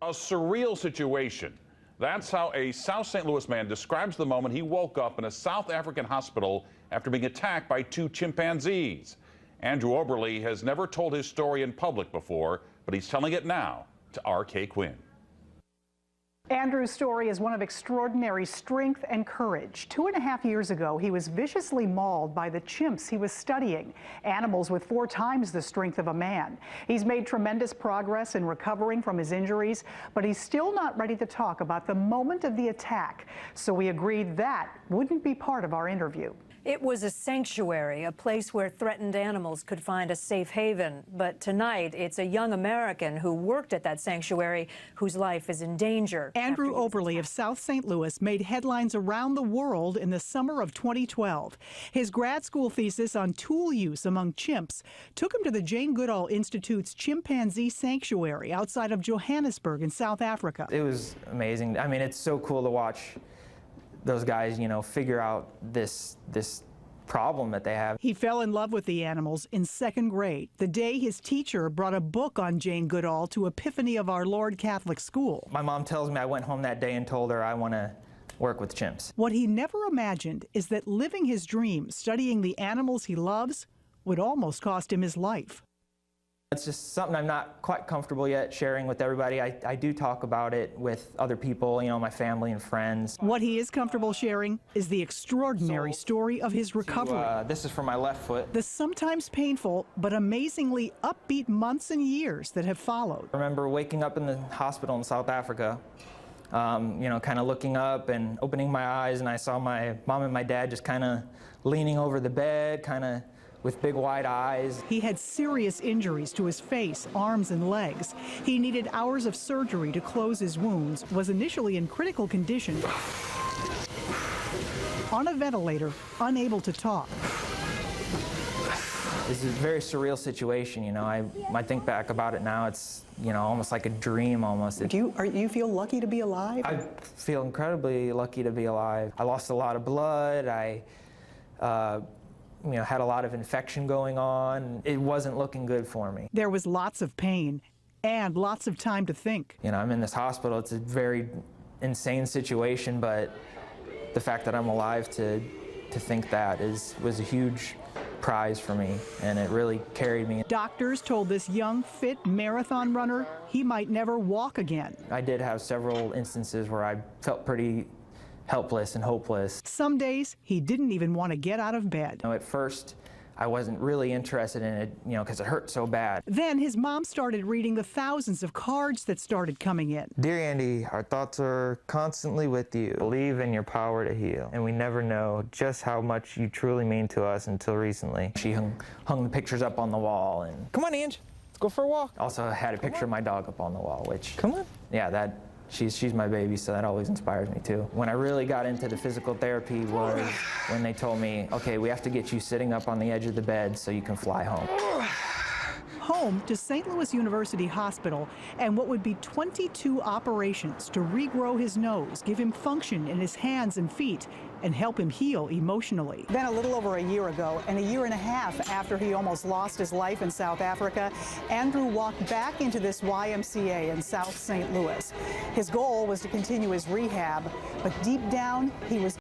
A surreal situation. That's how a South St. Louis man describes the moment he woke up in a South African hospital after being attacked by two chimpanzees. Andrew Oberle has never told his story in public before, but he's telling it now to R.K. Quinn. Andrew's story is one of extraordinary strength and courage. 2.5 years ago, he was viciously mauled by the chimps he was studying, animals with 4 times the strength of a man. He's made tremendous progress in recovering from his injuries, but he's still not ready to talk about the moment of the attack. So we agreed that wouldn't be part of our interview. It was a sanctuary, a place where threatened animals could find a safe haven. But tonight, it's a young American who worked at that sanctuary whose life is in danger. Andrew Oberle of South St. Louis made headlines around the world in the summer of 2012. His grad school thesis on tool use among chimps took him to the Jane Goodall Institute's chimpanzee sanctuary outside of Johannesburg in South Africa. It was amazing. I mean, it's so cool to watch those guys, you know, figure out this problem that they have. He fell in love with the animals in 2nd grade, the day his teacher brought a book on Jane Goodall to Epiphany of Our Lord Catholic School. My mom tells me I went home that day and told her I want to work with chimps. What he never imagined is that living his dream, studying the animals he loves, would almost cost him his life. It's just something I'm not quite comfortable yet sharing with everybody. I do talk about it with other people, you know, my family and friends. What he is comfortable sharing is the extraordinary story of his recovery. This is for my left foot. The sometimes painful but amazingly upbeat months and years that have followed. I remember waking up in the hospital in South Africa, you know, kind of looking up and opening my eyes, and I saw my mom and my dad just kind of leaning over the bed, kind of with big wide eyes. He had serious injuries to his face, arms, and legs. He needed hours of surgery to close his wounds, was initially in critical condition, on a ventilator, unable to talk. This is a very surreal situation, you know. I think back about it now, it's, you know, almost like a dream almost. Do you feel lucky to be alive? I feel incredibly lucky to be alive. I lost a lot of blood. I you know, had a lot of infection going on. It wasn't looking good for me. There was lots of pain and lots of time to think. You know, I'm in this hospital. It's a very insane situation, but the fact that I'm alive to think that was a huge prize for me, and it really carried me. Doctors told this young, fit marathon runner he might never walk again. I did have several instances where I felt pretty helpless and hopeless. Some days he didn't even want to get out of bed. You know, at first I wasn't really interested in it, you know, because it hurt so bad. Then his mom started reading the thousands of cards that started coming in. Dear Andy, our thoughts are constantly with you. Believe in your power to heal. And we never know just how much you truly mean to us until recently. She hung the pictures up on the wall. And come on, Ange, let's go for a walk. Also had a picture of my dog up on the wall, which, come on. Yeah, she's my baby, so that always inspires me too. When I really got into the physical therapy was when they told me, okay, we have to get you sitting up on the edge of the bed so you can fly home. Home to St. Louis University Hospital and what would be 22 operations to regrow his nose, give him function in his hands and feet, and help him heal emotionally. Then a little over a year ago, and 1.5 years after he almost lost his life in South Africa, Andrew walked back into this YMCA in South St. Louis. His goal was to continue his rehab, but deep down, he was